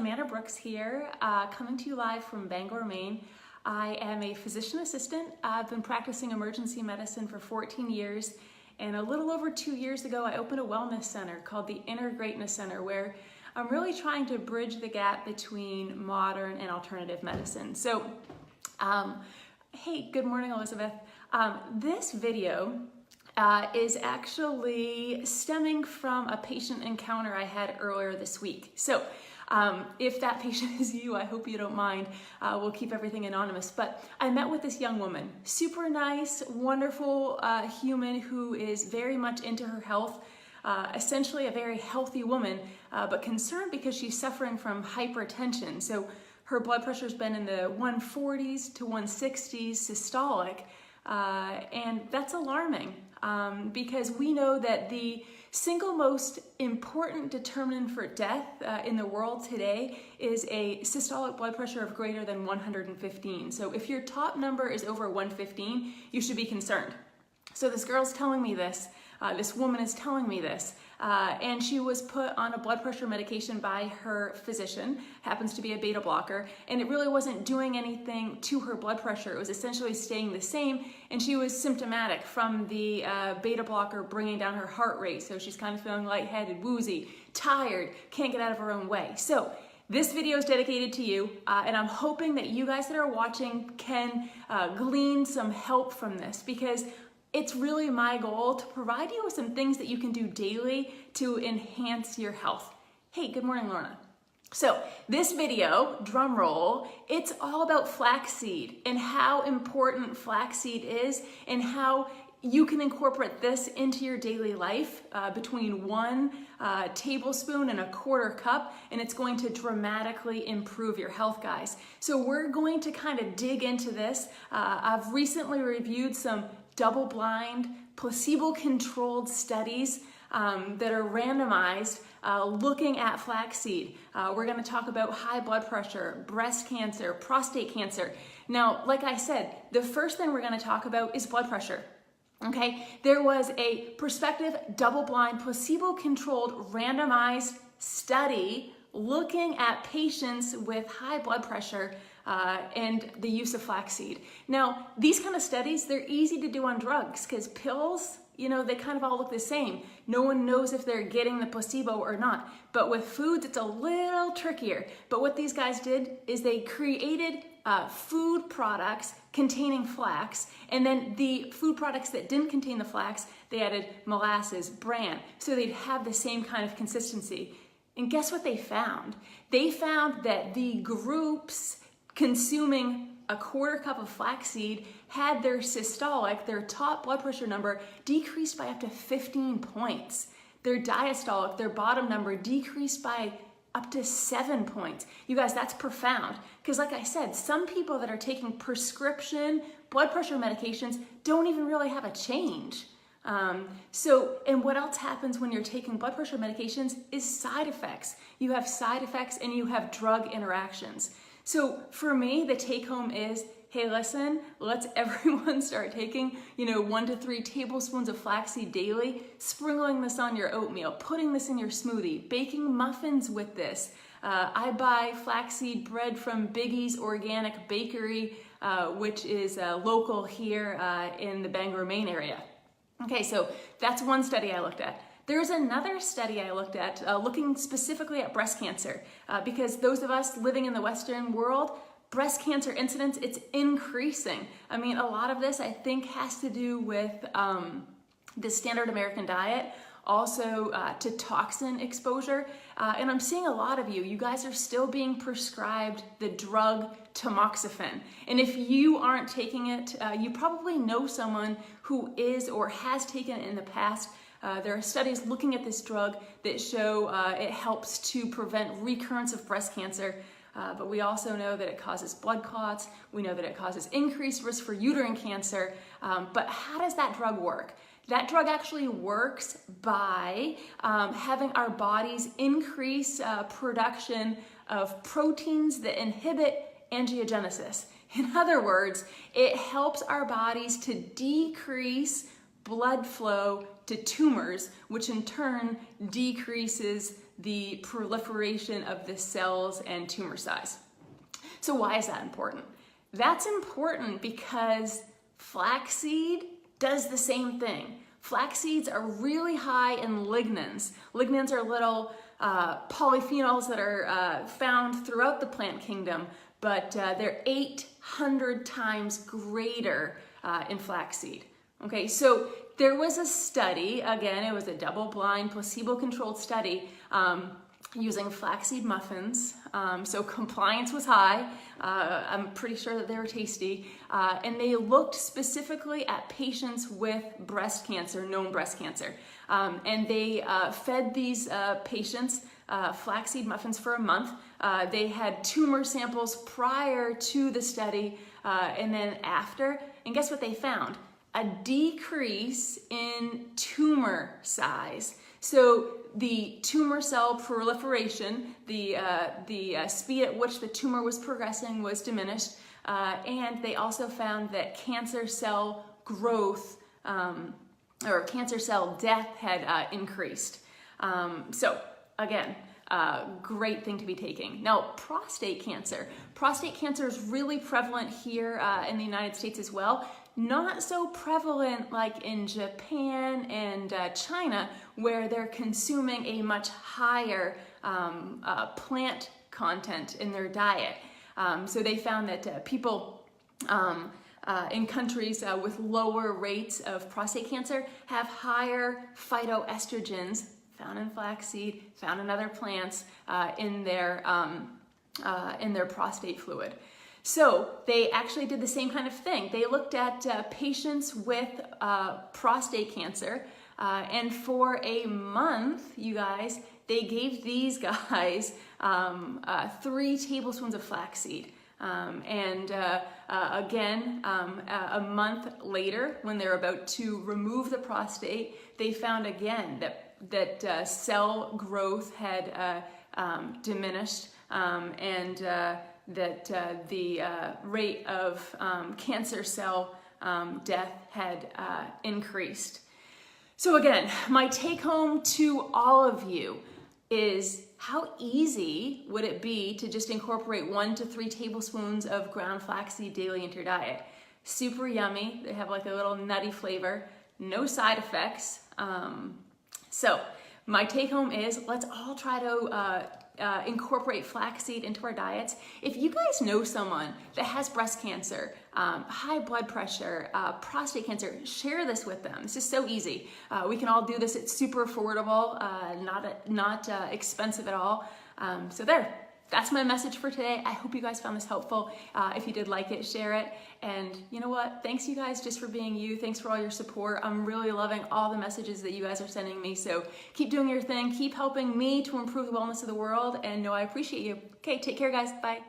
Amanda Brooks here, coming to you live from Bangor, Maine. I am a physician assistant. I've been practicing emergency medicine for 14 years, and a little over 2 years ago I opened a wellness center called the Inner Greatness Center, where I'm really trying to bridge the gap between modern and alternative medicine. So, hey, good morning, Elizabeth. This video is actually stemming from a patient encounter I had earlier this week. So if that patient is you, I hope you don't mind. We'll keep everything anonymous. But I met with this young woman, super nice, wonderful human who is very much into her health, essentially a very healthy woman, but concerned because she's suffering from hypertension. So her blood pressure's been in the 140s to 160s systolic, and that's alarming. Because we know that the single most important determinant for death in the world today is a systolic blood pressure of greater than 115. So if your top number is over 115, you should be concerned. So this girl's telling me this, this woman is telling me this, and she was put on a blood pressure medication by her physician, happens to be a beta blocker, and it really wasn't doing anything to her blood pressure. It was essentially staying the same, and she was symptomatic from the beta blocker bringing down her heart rate. So she's kind of feeling lightheaded, woozy, tired, can't get out of her own way. So this video is dedicated to you, and I'm hoping that you guys that are watching can glean some help from this, because it's really my goal to provide you with some things that you can do daily to enhance your health. Hey, good morning, Lorna. So this video, drum roll, it's all about flaxseed and how important flaxseed is and how you can incorporate this into your daily life between 1 tablespoon and a 1/4 cup, and it's going to dramatically improve your health, guys. So we're going to kind of dig into this. I've recently reviewed some double-blind, placebo-controlled studies that are randomized looking at flaxseed. We're going to talk about high blood pressure, breast cancer, prostate cancer. Now, like I said, the first thing we're going to talk about is blood pressure. Okay, there was a prospective, double-blind, placebo-controlled, randomized study looking at patients with high blood pressure and the use of flaxseed. Now, these kind of studies, they're easy to do on drugs because pills, you know, they kind of all look the same. No one knows if they're getting the placebo or not. But with foods, it's a little trickier. But what these guys did is they created food products containing flax, and then the food products that didn't contain the flax, they added molasses, bran, so they'd have the same kind of consistency. And guess what they found? They found that the groups consuming a 1/4 cup of flaxseed had their systolic, their top blood pressure number, decreased by up to 15 points. Their diastolic, their bottom number, decreased by up to 7 points. You guys, that's profound. Because like I said, some people that are taking prescription blood pressure medications don't even really have a change. And what else happens when you're taking blood pressure medications is side effects. You have side effects and you have drug interactions. So for me, the take home is, hey, listen, let's everyone start taking, 1 to 3 tablespoons of flaxseed daily, sprinkling this on your oatmeal, putting this in your smoothie, baking muffins with this. I buy flaxseed bread from Biggie's Organic Bakery, which is local here in the Bangor, Maine area. Okay, so that's one study I looked at. There's another study I looked at looking specifically at breast cancer because those of us living in the Western world, breast cancer incidence, it's increasing. I mean, a lot of this I think has to do with the standard American diet, also to toxin exposure. And I'm seeing a lot of you guys are still being prescribed the drug tamoxifen. And if you aren't taking it, you probably know someone who is or has taken it in the past. There are studies looking at this drug that show it helps to prevent recurrence of breast cancer. But we also know that it causes blood clots. We know that it causes increased risk for uterine cancer. But how does that drug work? That drug actually works by having our bodies increase production of proteins that inhibit angiogenesis. In other words, it helps our bodies to decrease blood flow to tumors, which in turn decreases the proliferation of the cells and tumor size. So why is that important? That's important because flaxseed does the same thing. Flax seeds are really high in lignans. Lignans are little polyphenols that are found throughout the plant kingdom, but they're 800 times greater in flaxseed. Okay, so there was a study, again, it was a double-blind, placebo-controlled study using flaxseed muffins. So compliance was high. I'm pretty sure that they were tasty. And they looked specifically at patients with breast cancer, known breast cancer. And they fed these patients flaxseed muffins for a month. They had tumor samples prior to the study and then after. And guess what they found? A decrease in tumor size. So the tumor cell proliferation, the speed at which the tumor was progressing was diminished, and they also found that cancer cell growth or cancer cell death had increased. So again, great thing to be taking. Now, prostate cancer. Prostate cancer is really prevalent here in the United States as well. Not so prevalent like in Japan and China, where they're consuming a much higher plant content in their diet. So they found that people in countries with lower rates of prostate cancer have higher phytoestrogens found in flaxseed, found in other plants in their prostate fluid. So they actually did the same kind of thing. They looked at patients with prostate cancer, and for a month, you guys, they gave these guys 3 tablespoons of flaxseed. Again, a month later, when they're about to remove the prostate, they found again that cell growth had diminished, and that the rate of cancer cell death had increased. So again, my take home to all of you is how easy would it be to just incorporate 1 to 3 tablespoons of ground flaxseed daily into your diet? Super yummy. They have like a little nutty flavor, no side effects. So my take home is let's all try to incorporate flaxseed into our diets. If you guys know someone that has breast cancer, high blood pressure, prostate cancer, share this with them. This is so easy. We can all do this. It's super affordable, not expensive at all. So there. That's my message for today. I hope you guys found this helpful. If you did like it, share it. And you know what? Thanks you guys just for being you. Thanks for all your support. I'm really loving all the messages that you guys are sending me. So keep doing your thing. Keep helping me to improve the wellness of the world. And know I appreciate you. Okay, take care, guys. Bye.